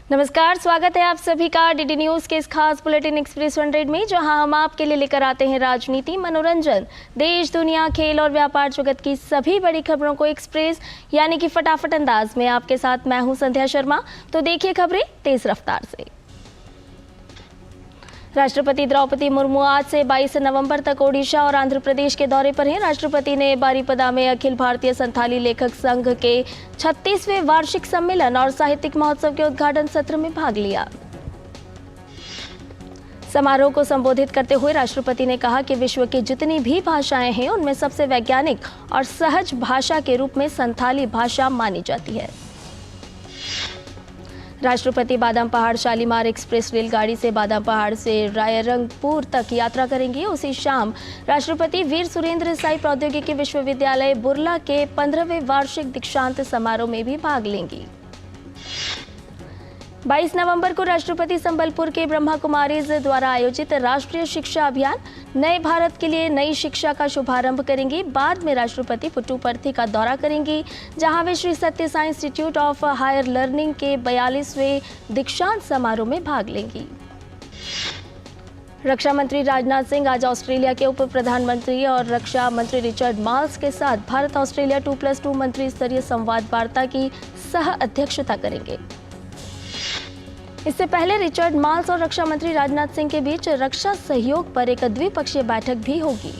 नमस्कार, स्वागत है आप सभी का डीडी न्यूज के इस खास बुलेटिन एक्सप्रेस 100 में, जहां हम आपके लिए लेकर आते हैं राजनीति, मनोरंजन, देश दुनिया, खेल और व्यापार जगत की सभी बड़ी खबरों को एक्सप्रेस यानी कि फटाफट अंदाज में। आपके साथ मैं हूं संध्या शर्मा। तो देखिए खबरें तेज रफ्तार से। राष्ट्रपति द्रौपदी मुर्मू आज से 22 नवंबर तक ओडिशा और आंध्र प्रदेश के दौरे पर हैं। राष्ट्रपति ने बारीपदा में अखिल भारतीय संथाली लेखक संघ के 36वें वार्षिक सम्मेलन और साहित्यिक महोत्सव के उद्घाटन सत्र में भाग लिया। समारोह को संबोधित करते हुए राष्ट्रपति ने कहा कि विश्व की जितनी भी भाषाएं हैं उनमें सबसे वैज्ञानिक और सहज भाषा के रूप में संथाली भाषा मानी जाती है। राष्ट्रपति बादाम पहाड़ शालीमार एक्सप्रेस रेलगाड़ी से बादाम पहाड़ से रायरंगपुर तक यात्रा करेंगे। उसी शाम राष्ट्रपति वीर सुरेंद्र साई प्रौद्योगिकी विश्वविद्यालय बुर्ला के 15वें वार्षिक दीक्षांत समारोह में भी भाग लेंगी। 22 नवंबर को राष्ट्रपति संबलपुर के ब्रह्मा कुमारीज द्वारा आयोजित राष्ट्रीय शिक्षा अभियान नए भारत के लिए नई शिक्षा का शुभारंभ करेंगी। बाद में राष्ट्रपति पुट्टुपर्थी का दौरा करेंगी, जहां वे Shri Sathya Sai institute of higher learning के 42वें दीक्षांत समारोह में भाग लेंगी। रक्षा मंत्री राजनाथ सिंह आज ऑस्ट्रेलिया के उप प्रधानमंत्री और रक्षा मंत्री रिचर्ड माल्स के साथ भारत ऑस्ट्रेलिया 2+2 मंत्री स्तरीय संवाद वार्ता की सह अध्यक्षता करेंगे। इससे पहले रिचर्ड माल्स और रक्षा मंत्री राजनाथ सिंह के बीच रक्षा सहयोग पर एक द्विपक्षीय बैठक भी होगी।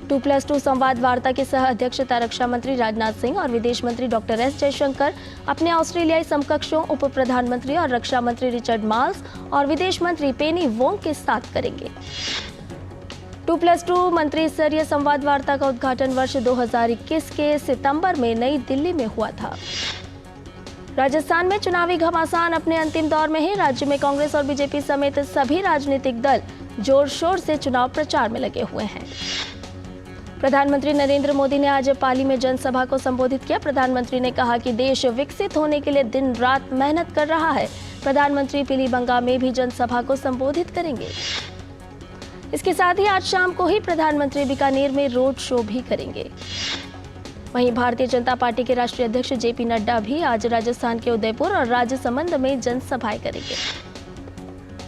2+2 संवाद वार्ता की सह अध्यक्षता रक्षा मंत्री राजनाथ सिंह और विदेश मंत्री डॉक्टर एस जयशंकर अपने ऑस्ट्रेलियाई समकक्षों उप प्रधानमंत्री और रक्षा मंत्री रिचर्ड माल्स और विदेश मंत्री पेनी वोंग के साथ करेंगे। 2+2 मंत्री स्तरीय संवाद वार्ता का उद्घाटन वर्ष 2021 के सितंबर में नई दिल्ली में हुआ था। राजस्थान में चुनावी घमासान अपने अंतिम दौर में है। राज्य में कांग्रेस और बीजेपी समेत सभी राजनीतिक दल जोर शोर से चुनाव प्रचार में लगे हुए हैं। प्रधानमंत्री नरेंद्र मोदी ने आज पाली में जनसभा को संबोधित किया। प्रधानमंत्री ने कहा कि देश विकसित होने के लिए दिन रात मेहनत कर रहा है। प्रधानमंत्री पीलीबंगा में भी जनसभा को संबोधित करेंगे। इसके साथ ही आज शाम को ही प्रधानमंत्री बीकानेर में रोड शो भी करेंगे। वहीं भारतीय जनता पार्टी के राष्ट्रीय अध्यक्ष जेपी नड्डा भी आज राजस्थान के उदयपुर और राजसमंद में जनसभाएं करेंगे।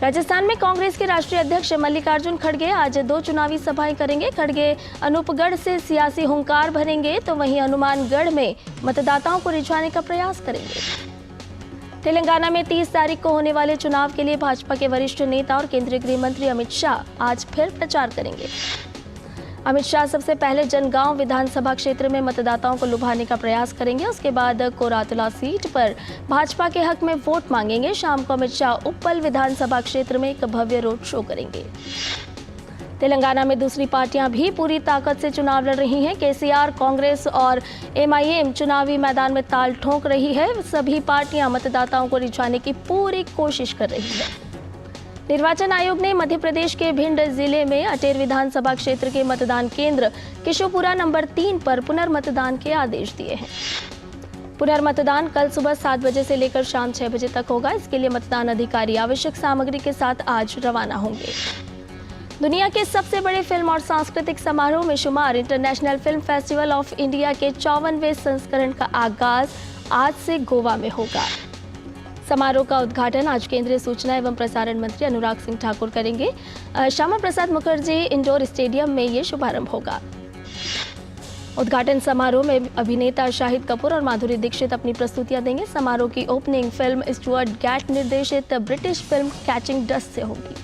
राजस्थान में कांग्रेस के राष्ट्रीय अध्यक्ष मल्लिकार्जुन खड़गे आज 2 चुनावी सभाएं करेंगे। खड़गे अनूपगढ़ से सियासी हुंकार भरेंगे, तो वहीं हनुमानगढ़ में मतदाताओं को रिझाने का प्रयास करेंगे। तेलंगाना में 30 तारीख को होने वाले चुनाव के लिए भाजपा के वरिष्ठ नेता और केंद्रीय गृह मंत्री अमित शाह आज फिर प्रचार करेंगे। अमित शाह सबसे पहले जनगांव विधानसभा क्षेत्र में मतदाताओं को लुभाने का प्रयास करेंगे। उसके बाद कोरातला सीट पर भाजपा के हक में वोट मांगेंगे। शाम को अमित शाह उप्पल विधानसभा क्षेत्र में एक भव्य रोड शो करेंगे। तेलंगाना में दूसरी पार्टियां भी पूरी ताकत से चुनाव लड़ रही हैं। केसीआर, कांग्रेस और एमआईएम चुनावी मैदान में ताल ठोंक रही है। सभी पार्टियां मतदाताओं को रिझाने की पूरी कोशिश कर रही है। निर्वाचन आयोग ने मध्य प्रदेश के भिंड जिले में अटेर विधानसभा क्षेत्र के मतदान केंद्र किशोपुरा नंबर 3 पर पुनर्मतदान के आदेश दिए हैं। पुनर्मतदान कल सुबह 7 बजे से लेकर शाम 6 बजे तक होगा। इसके लिए मतदान अधिकारी आवश्यक सामग्री के साथ आज रवाना होंगे। दुनिया के सबसे बड़े फिल्म और सांस्कृतिक समारोह में शुमार international film festival of India के 54वें संस्करण का आगाज आज से गोवा में होगा। समारोह का उद्घाटन आज केंद्रीय सूचना एवं प्रसारण मंत्री अनुराग सिंह ठाकुर करेंगे। श्यामा प्रसाद मुखर्जी इंडोर स्टेडियम में ये शुभारंभ होगा। उद्घाटन समारोह में अभिनेता शाहिद कपूर और माधुरी दीक्षित अपनी प्रस्तुतियां देंगे। समारोह की ओपनिंग फिल्म स्टुअर्ट गैट निर्देशित ब्रिटिश फिल्म कैचिंग डस्ट से होगी।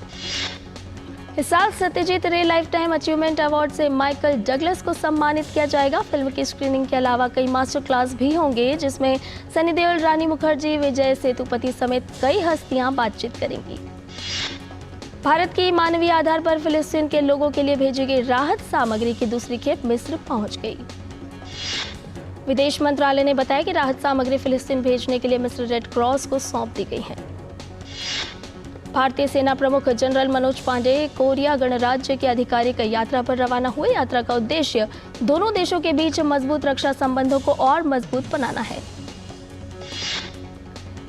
इस साल सत्यजीत रे लाइफ टाइम अचीवमेंट अवार्ड से माइकल डगलस को सम्मानित किया जाएगा। फिल्म की स्क्रीनिंग के अलावा कई मास्टर क्लास भी होंगे, जिसमें सनी देओल, रानी मुखर्जी, विजय सेतुपति समेत कई हस्तियां बातचीत करेंगी। भारत की मानवीय आधार पर फिलिस्तीन के लोगों के लिए भेजी गई राहत सामग्री की दूसरी खेप मिस्र पहुंच गई। विदेश मंत्रालय ने बताया कि राहत सामग्री फिलिस्तीन भेजने के लिए मिस्र रेड क्रॉस को सौंप दी गई है। भारतीय सेना प्रमुख जनरल मनोज पांडे कोरिया गणराज्य के आधिकारिक यात्रा पर रवाना हुए। यात्रा का उद्देश्य दोनों देशों के बीच मजबूत रक्षा संबंधों को और मजबूत बनाना है।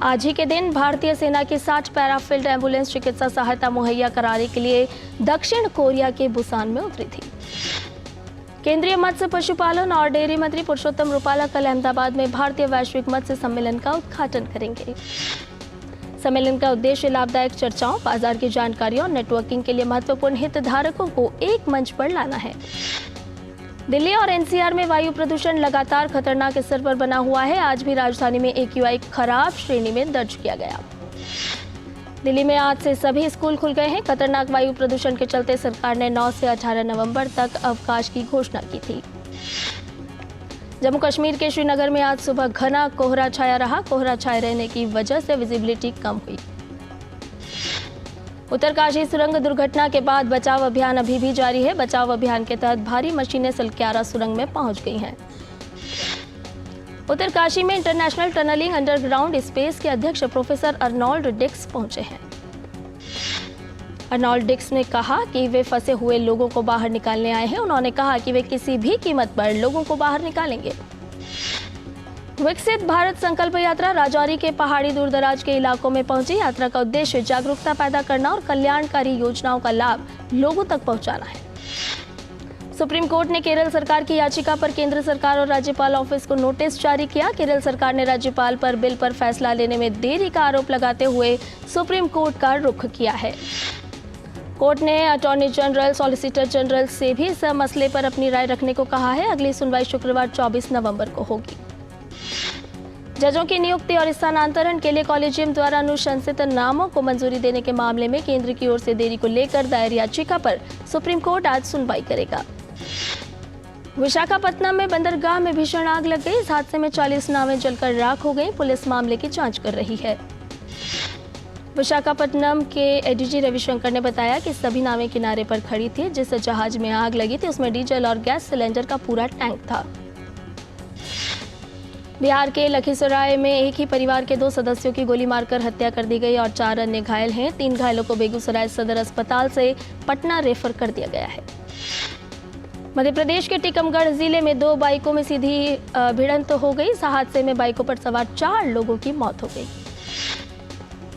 आज ही के दिन भारतीय सेना की 60 पैराफील्ड एम्बुलेंस चिकित्सा सहायता मुहैया कराने के लिए दक्षिण कोरिया के बुसान में उतरी थी। केंद्रीय मत्स्य पशुपालन और डेयरी मंत्री पुरुषोत्तम रूपाला कल अहमदाबाद में भारतीय वैश्विक मत्स्य सम्मेलन का उद्घाटन करेंगे। सम्मेलन का उद्देश्य लाभदायक चर्चाओं, बाजार की जानकारी और नेटवर्किंग के लिए महत्वपूर्ण हितधारकों को एक मंच पर लाना है। दिल्ली और एनसीआर में वायु प्रदूषण लगातार खतरनाक स्तर पर बना हुआ है। आज भी राजधानी में AQI खराब श्रेणी में दर्ज किया गया। दिल्ली में आज से सभी स्कूल खुल गए हैं। खतरनाक वायु प्रदूषण के चलते सरकार ने 9 से 18 नवंबर तक अवकाश की घोषणा की थी। जम्मू कश्मीर के श्रीनगर में आज सुबह घना कोहरा छाया रहा। कोहरा छाए रहने की वजह से विजिबिलिटी कम हुई। उत्तरकाशी सुरंग दुर्घटना के बाद बचाव अभियान अभी भी जारी है। बचाव अभियान के तहत भारी मशीनें सलक्यारा सुरंग में पहुंच गई हैं। उत्तरकाशी में इंटरनेशनल टनलिंग अंडरग्राउंड स्पेस के अध्यक्ष प्रोफेसर अर्नोल्ड डिक्स पहुंचे हैं। अर्नोल्ड डिक्स ने कहा कि वे फंसे हुए लोगों को बाहर निकालने आए हैं। उन्होंने कहा कि वे किसी भी कीमत पर लोगों को बाहर निकालेंगे। विकसित भारत संकल्प यात्रा राजौरी के पहाड़ी दूरदराज के इलाकों में पहुंची। यात्रा का उद्देश्य जागरूकता पैदा करना और कल्याणकारी योजनाओं का लाभ लोगों तक पहुंचाना है। सुप्रीम कोर्ट ने केरल सरकार की याचिका पर केंद्र सरकार और राज्यपाल ऑफिस को नोटिस जारी किया। केरल सरकार ने राज्यपाल पर बिल पर फैसला लेने में देरी का आरोप लगाते हुए सुप्रीम कोर्ट का रुख किया है। कोर्ट ने अटॉर्नी जनरल, सॉलिसिटर जनरल से भी इस मसले पर अपनी राय रखने को कहा है। अगली सुनवाई शुक्रवार 24 नवंबर को होगी। जजों की नियुक्ति और स्थानांतरण के लिए कॉलेजियम द्वारा अनुशंसित नामों को मंजूरी देने के मामले में केंद्र की ओर से देरी को लेकर दायर याचिका पर सुप्रीम कोर्ट आज सुनवाई करेगा। विशाखापत्तनम में बंदरगाह में भीषण आग लग गई। इस हादसे में 40 नावें जलकर राख हो गई। पुलिस मामले की जांच कर रही है। विशाखापत्तनम के एडीजी रविशंकर ने बताया कि सभी नावें किनारे पर खड़ी थी। जिस जहाज में आग लगी थी उसमें डीजल और गैस सिलेंडर का पूरा टैंक था। बिहार के लखीसराय में एक ही परिवार के 2 सदस्यों की गोली मारकर हत्या कर दी गई और 4 अन्य घायल हैं। 3 घायलों को बेगूसराय सदर अस्पताल से पटना रेफर कर दिया गया है। मध्य प्रदेश के टीकमगढ़ जिले में 2 बाइकों में सीधी भिड़ंत हो गई। इस हादसे में बाइकों पर सवार 4 लोगों की मौत हो गई।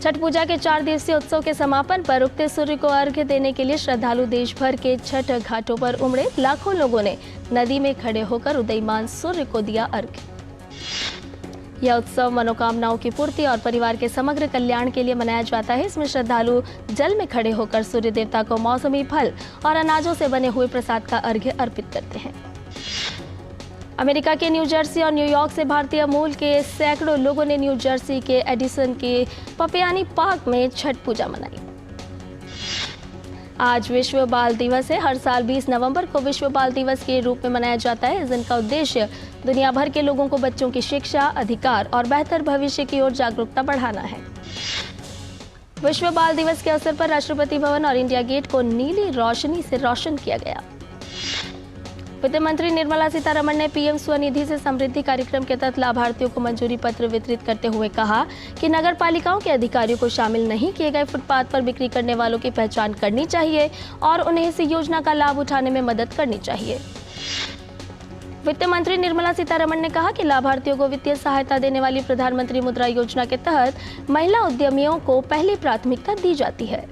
छठ पूजा के 4 दिवसीय उत्सव के समापन पर उगते सूर्य को अर्घ्य देने के लिए श्रद्धालु देश भर के छठ घाटों पर उमड़े। लाखों लोगों ने नदी में खड़े होकर उदयमान सूर्य को दिया अर्घ्य। यह उत्सव मनोकामनाओं की पूर्ति और परिवार के समग्र कल्याण के लिए मनाया जाता है। इसमें श्रद्धालु जल में खड़े होकर सूर्य देवता को मौसमी फल और अनाजों से बने हुए प्रसाद का अर्घ्य अर्पित करते हैं। अमेरिका के न्यू जर्सी और न्यूयॉर्क से भारतीय मूल के सैकड़ों लोगों ने न्यू जर्सी के एडिसन के पपियानी पार्क में छठ पूजा मनाई। आज विश्व बाल दिवस है। हर साल 20 नवंबर को विश्व बाल दिवस के रूप में मनाया जाता है। इस दिन का उद्देश्य दुनिया भर के लोगों को बच्चों की शिक्षा, अधिकार और बेहतर भविष्य की ओर जागरूकता बढ़ाना है। विश्व बाल दिवस के अवसर पर राष्ट्रपति भवन और इंडिया गेट को नीली रोशनी से रोशन किया गया। वित्त मंत्री निर्मला सीतारमण ने पीएम स्वनिधि से समृद्धि कार्यक्रम के तहत लाभार्थियों को मंजूरी पत्र वितरित करते हुए कहा कि नगर पालिकाओं के अधिकारियों को शामिल नहीं किए गए फुटपाथ पर बिक्री करने वालों की पहचान करनी चाहिए और उन्हें इस योजना का लाभ उठाने में मदद करनी चाहिए। वित्त मंत्री निर्मला सीतारमण ने कहा कि लाभार्थियों को वित्तीय सहायता देने वाली प्रधानमंत्री मुद्रा योजना के तहत महिला उद्यमियों को पहली प्राथमिकता दी जाती है।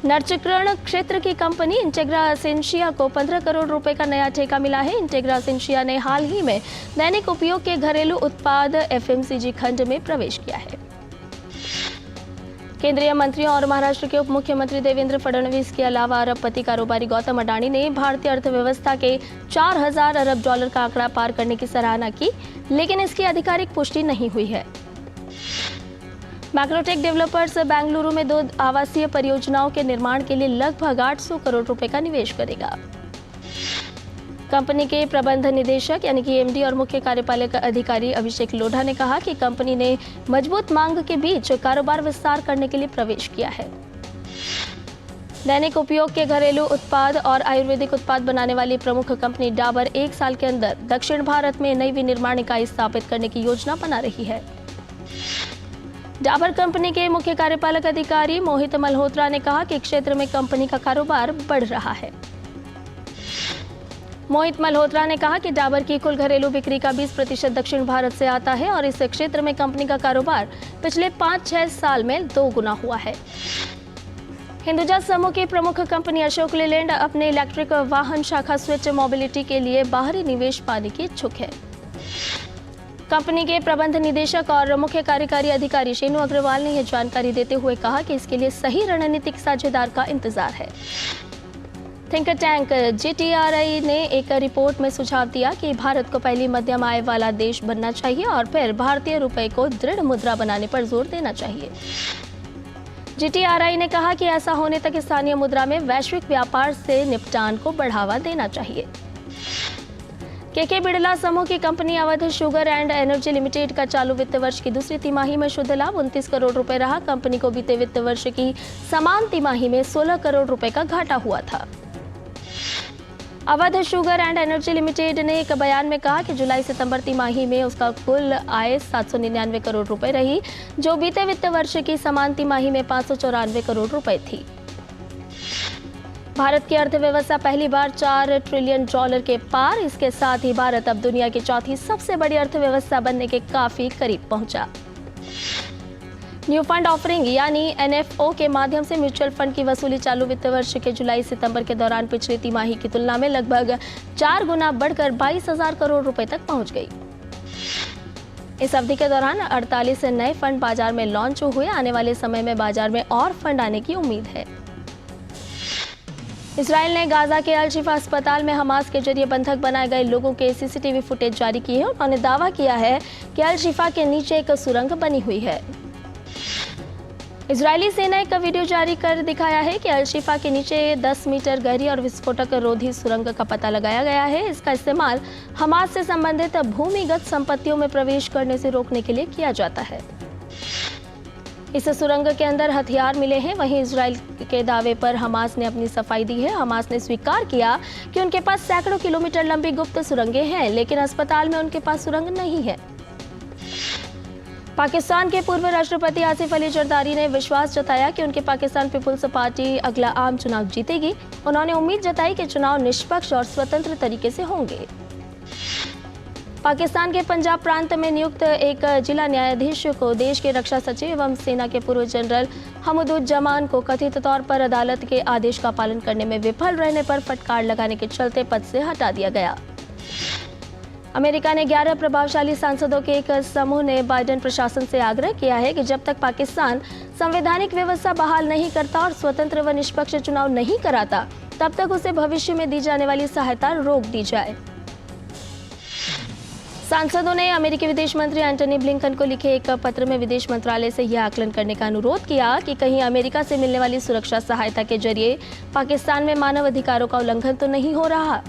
नरचक्रण क्षेत्र की कंपनी इंटेग्रा एसेंशिया को 15 करोड़ रुपए का नया ठेका मिला है। इंटेग्रा एसेंशिया ने हाल ही में दैनिक उपयोग के घरेलू उत्पाद FMCG खंड में प्रवेश किया है। केंद्रीय मंत्रियों और महाराष्ट्र के उप मुख्यमंत्री देवेंद्र फडणवीस के अलावा अरबपति कारोबारी गौतम अडानी ने भारतीय अर्थव्यवस्था के 4000 अरब डॉलर का आंकड़ा पार करने की सराहना की, लेकिन इसकी आधिकारिक पुष्टि नहीं हुई है। मैक्रोटेक डेवलपर्स बेंगलुरु में 2 आवासीय परियोजनाओं के निर्माण के लिए लगभग 800 करोड़ रुपए का निवेश करेगा। कंपनी के प्रबंध निदेशक यानी कि MD और मुख्य कार्यपालक अधिकारी अभिषेक लोढ़ा ने कहा कि कंपनी ने मजबूत मांग के बीच कारोबार विस्तार करने के लिए प्रवेश किया है। दैनिक उपयोग के घरेलू उत्पाद और आयुर्वेदिक उत्पाद बनाने वाली प्रमुख कंपनी डाबर 1 साल के अंदर दक्षिण भारत में नई विनिर्माण इकाई स्थापित करने की योजना बना रही है। डाबर कंपनी के मुख्य कार्यपालक अधिकारी मोहित मल्होत्रा ने कहा कि क्षेत्र में कंपनी का कारोबार बढ़ रहा है। मोहित मल्होत्रा ने कहा कि डाबर की कुल घरेलू बिक्री का 20% दक्षिण भारत से आता है और इस क्षेत्र में कंपनी का कारोबार पिछले 5-6 साल में 2 गुना हुआ है। हिंदुजा समूह की प्रमुख कंपनी अशोक लेलैंड अपने इलेक्ट्रिक वाहन शाखा स्विच मोबिलिटी के लिए बाहरी निवेश पाने की इच्छुक है। कंपनी के प्रबंध निदेशक और मुख्य कार्यकारी अधिकारी शेनु अग्रवाल ने यह जानकारी देते हुए कहा कि इसके लिए सही रणनीतिक साझेदार का इंतजार है। थिंक टैंक GTRI ने एक रिपोर्ट में सुझाव दिया कि भारत को पहली मध्यम आय वाला देश बनना चाहिए और फिर भारतीय रुपए को दृढ़ मुद्रा बनाने पर जोर देना चाहिए। GTRI ने कहा कि ऐसा होने तक स्थानीय मुद्रा में वैश्विक व्यापार से निपटान को बढ़ावा देना चाहिए। KK बिड़ला समूह की company Awadh sugar and energy limited का चालू वित्त वर्ष की दूसरी तिमाही में शुद्ध लाभ 29 करोड़ रुपए रहा। कंपनी को बीते वित्त वर्ष की समान तिमाही में 16 करोड़ रुपए का घाटा हुआ था। Awadh sugar and energy limited ने एक बयान में कहा कि जुलाई सितंबर तिमाही में उसका कुल आय 799 करोड़ रुपए रही, जो बीते वित्त वर्ष की समान तिमाही में 594 करोड़ रुपए थी। भारत की अर्थव्यवस्था पहली बार $4 ट्रिलियन के पार। इसके साथ ही भारत अब दुनिया की चौथी सबसे बड़ी अर्थव्यवस्था बनने के काफी करीब पहुंचा। न्यू फंड ऑफरिंग यानी NFO के माध्यम से म्यूचुअल फंड की वसूली चालू वित्त वर्ष के जुलाई सितंबर के दौरान पिछली तिमाही की तुलना में लगभग 4 गुना बढ़कर 22,000 करोड़ रुपए तक पहुंच गई। इस अवधि के दौरान 48 नए फंड बाजार में लॉन्च हुए। आने वाले समय में बाजार में और फंड आने की उम्मीद है। इजराइल ने गाजा के अल शिफा अस्पताल में हमास के जरिए बंधक बनाए गए लोगों के CCTV फुटेज जारी की है। उन्होंने दावा किया है कि अल शिफा के नीचे एक सुरंग बनी हुई है। इजरायली सेना ने एक वीडियो जारी कर दिखाया है कि अल शिफा के नीचे 10 मीटर गहरी और विस्फोटक रोधी सुरंग का पता लगाया गया है। इसका इस्तेमाल हमास से संबंधित भूमिगत संपत्तियों में प्रवेश करने से रोकने के लिए किया जाता है। इस सुरंग के अंदर हथियार मिले हैं। वहीं इजराइल के दावे पर हमास ने अपनी सफाई दी है। हमास ने स्वीकार किया कि उनके पास सैकड़ों किलोमीटर लंबी गुप्त सुरंगें हैं, लेकिन अस्पताल में उनके पास सुरंग नहीं है। पाकिस्तान के पूर्व राष्ट्रपति आसिफ अली जरदारी ने विश्वास जताया कि उनकी पाकिस्तान पीपुल्स पार्टी अगला आम चुनाव जीतेगी। उन्होंने उम्मीद जताई कि चुनाव निष्पक्ष और स्वतंत्र तरीके से होंगे। पाकिस्तान के पंजाब प्रांत में नियुक्त एक जिला न्यायाधीश को देश के रक्षा सचिव एवं सेना के पूर्व जनरल हमदुज्जमान को कथित तौर पर अदालत के आदेश का पालन करने में विफल रहने पर फटकार लगाने के चलते पद से हटा दिया गया। अमेरिका ने 11 प्रभावशाली सांसदों के एक समूह ने बाइडेन प्रशासन से आग्रह किया है कि जब तक पाकिस्तान संवैधानिक व्यवस्था बहाल नहीं करता और स्वतंत्र व निष्पक्ष चुनाव नहीं कराता, तब तक उसे भविष्य में दी जाने वाली सहायता रोक दी जाए। सांसदों ने अमेरिकी विदेश मंत्री एंटनी ब्लिंकन को लिखे एक पत्र में विदेश मंत्रालय से यह आकलन करने का अनुरोध किया कि कहीं अमेरिका से मिलने वाली सुरक्षा सहायता के जरिए पाकिस्तान में मानव अधिकारों का उल्लंघन तो नहीं हो रहा।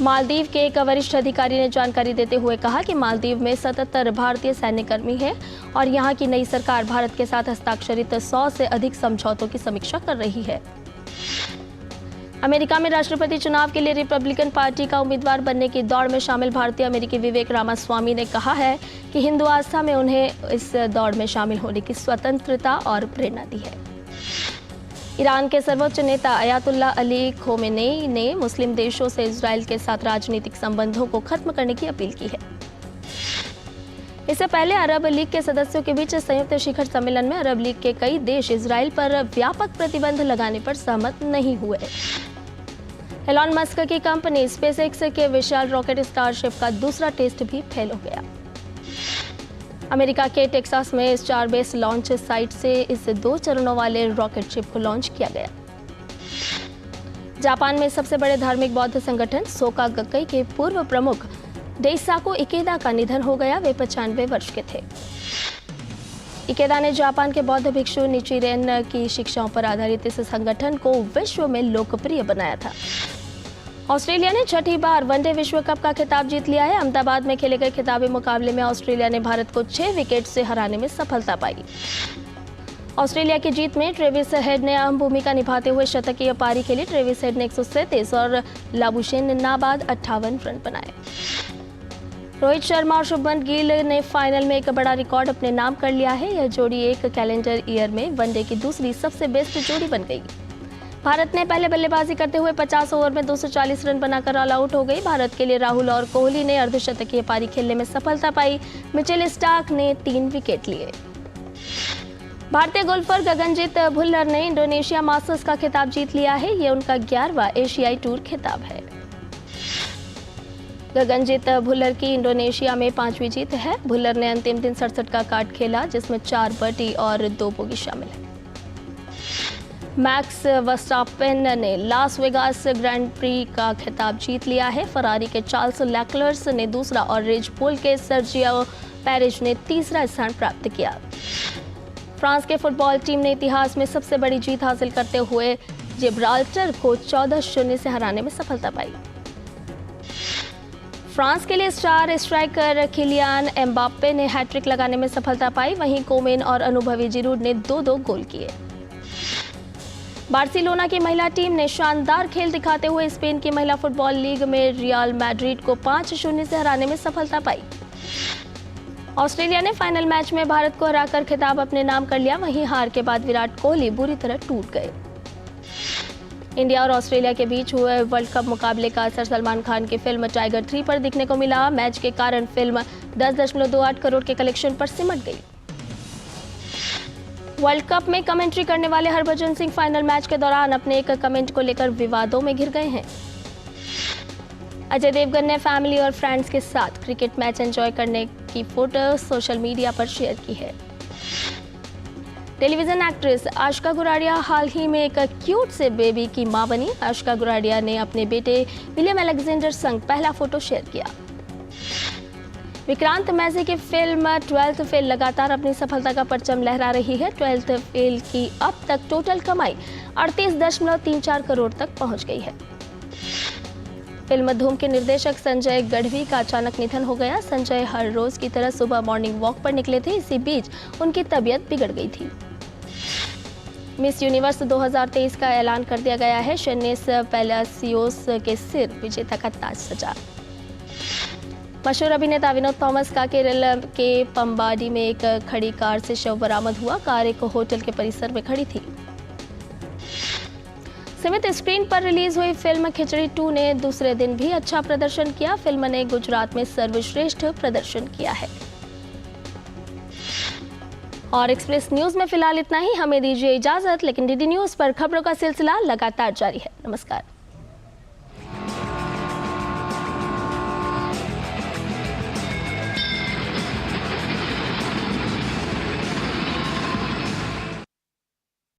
मालदीव के एक वरिष्ठ अधिकारी ने जानकारी देते हुए कहा कि मालदीव में 77 भारतीय सैन्यकर्मी हैं और यहां की नई सरकार भारत के साथ हस्ताक्षरित 100 से अधिक समझौतों की समीक्षा कर रही है। अमेरिका में राष्ट्रपति चुनाव के लिए रिपब्लिकन पार्टी का उम्मीदवार बनने की दौड़ में शामिल भारतीय अमेरिकी विवेक रामास्वामी ने कहा है कि हिंदू आस्था में उन्हें इस दौड़ में शामिल होने की स्वतंत्रता और प्रेरणा दी है। ईरान के सर्वोच्च नेता अयातुल्ला अली खोमेनी ने मुस्लिम देशों से इजराइल के साथ राजनीतिक संबंधों को खत्म करने की अपील की है। इससे पहले अरब लीग के सदस्यों के बीच संयुक्त शिखर सम्मेलन में अरब लीग के कई देश इजराइल पर व्यापक प्रतिबंध लगाने पर सहमत नहीं हुए। एलॉन मस्क की कंपनी स्पेसएक्स के विशाल रॉकेट स्टारशिप का दूसरा टेस्ट भी फेल हो गया। अमेरिका के टेक्सास में स्टार बेस लॉन्च साइट से इस 2 चरणों वाले रॉकेट शिप को लॉन्च किया गया। जापान में सबसे बड़े धार्मिक बौद्ध संगठन सोका गक्कई के पूर्व प्रमुख डेइसाको इकेदा का निधन हो गया। वे 95 वर्ष के थे। इकेदा ने जापान के बौद्ध भिक्षु निचिरेन की शिक्षाओं पर आधारित इस संगठन को विश्व में लोकप्रिय बनाया था। ऑस्ट्रेलिया ने छठी बार वनडे विश्व कप का खिताब जीत लिया है। अहमदाबाद में खेले गए खिताबी मुकाबले में ऑस्ट्रेलिया ने भारत को 6 विकेट से हराने में सफलता पाई। ऑस्ट्रेलिया की जीत में ट्रेविस हेड ने अहम भूमिका निभाते हुए शतकीय पारी खेली। ट्रेविस हेड ने 137 और लाबुशेन ने नाबाद 58 रन बनाए। रोहित शर्मा और शुभमन गिल ने फाइनल में एक बड़ा रिकॉर्ड अपने नाम कर लिया है। यह जोड़ी एक कैलेंडर ईयर में वनडे की दूसरी सबसे बेस्ट जोड़ी बन गई। भारत ने पहले बल्लेबाजी करते हुए 50 ओवर में 240 रन बनाकर ऑल आउट हो गई। भारत के लिए राहुल और कोहली ने अर्धशतकीय पारी खेलने में सफलता पाई। मिचेल स्टार्क ने 3 विकेट लिए। भारतीय गोल्फर गगनजीत भुल्लर ने इंडोनेशिया मास्टर्स का खिताब जीत लिया है। ये उनका 11वां एशियाई टूर खिताब है। गगनजीत भुल्लर की इंडोनेशिया में 5वीं जीत है। भुल्लर ने अंतिम दिन 67 का कार्ड खेला, जिसमें 4 बर्डी और 2 बोगी शामिल है। मैक्स वर्स्टापेन ने लास वेगास ग्रैंड प्री का खिताब जीत लिया है। फरारी के चार्ल्स लेक्लर्स ने दूसरा और रेड बुल के सर्जियो पेरेज ने तीसरा स्थान प्राप्त किया। फ्रांस के फुटबॉल टीम ने इतिहास में सबसे बड़ी जीत हासिल करते हुए जिब्राल्टर को 14-0 से हराने में सफलता पाई। फ्रांस के लिए स्टार स्ट्राइकर किलियान एम्बाप्पे ने हैट्रिक लगाने में सफलता पाई। वहीं कोमेन और अनुभवी जिरूड ने 2-2 गोल किए। बार्सिलोना की महिला टीम ने शानदार खेल दिखाते हुए स्पेन की महिला फुटबॉल लीग में रियल मैड्रिड को 5-0 से हराने में सफलता पाई। ऑस्ट्रेलिया ने फाइनल मैच में भारत को हराकर खिताब अपने नाम कर लिया। वहीं हार के बाद विराट कोहली बुरी तरह टूट गए। इंडिया और ऑस्ट्रेलिया के बीच हुए वर्ल्ड कप मुकाबले का असर सलमान खान की फिल्म टाइगर 3 पर दिखने को मिला। मैच के कारण फिल्म 10.28 करोड़ के कलेक्शन पर सिमट गई। वर्ल्ड कप में कमेंट्री करने वाले हरभजन सिंह फाइनल मैच के दौरान अपने एक कमेंट को लेकर विवादों में घिर गए हैं। अजय देवगन ने फैमिली और फ्रेंड्स के साथ क्रिकेट मैच एंजॉय करने की फोटो सोशल मीडिया पर शेयर की है। टेलीविजन एक्ट्रेस आशिका गुराडिया हाल ही में एक क्यूट से बेबी की मां बनी। आशिका गुराडिया ने अपने बेटे विलियम अलेक्जेंडर संग पहला फोटो शेयर किया। विक्रांत मैसी की फिल्म 12th फेल लगातार अपनी सफलता का परचम लहरा रही है। 12th फेल की अब तक टोटल कमाई 38.34 करोड़ तक पहुंच गई है। फिल्म धूम के निर्देशक संजय गढ़वी का अचानक निधन हो गया। संजय हर रोज की तरह सुबह मॉर्निंग वॉक पर निकले थे। इसी बीच उनकी तबीयत बिगड़ गई थी। मिस यूनिवर्स 2023 का ऐलान कर दिया गया है। शेनेस पैलासियोस के सिर विजेता का ताज सजा। मशहूर अभिनेता विनोद थॉमस का केरल के पंबाडी में एक खड़ी कार से शव बरामद हुआ। कार एक होटल के परिसर में खड़ी थी। सीमित स्क्रीन पर रिलीज हुई फिल्म खिचड़ी 2 ने दूसरे दिन भी अच्छा प्रदर्शन किया। फिल्म ने गुजरात में सर्वश्रेष्ठ प्रदर्शन किया है। और एक्सप्रेस न्यूज में फिलहाल इतना ही। हमें दीजिए इजाजत, लेकिन डीडी न्यूज पर खबरों का सिलसिला लगातार जारी है। नमस्कार।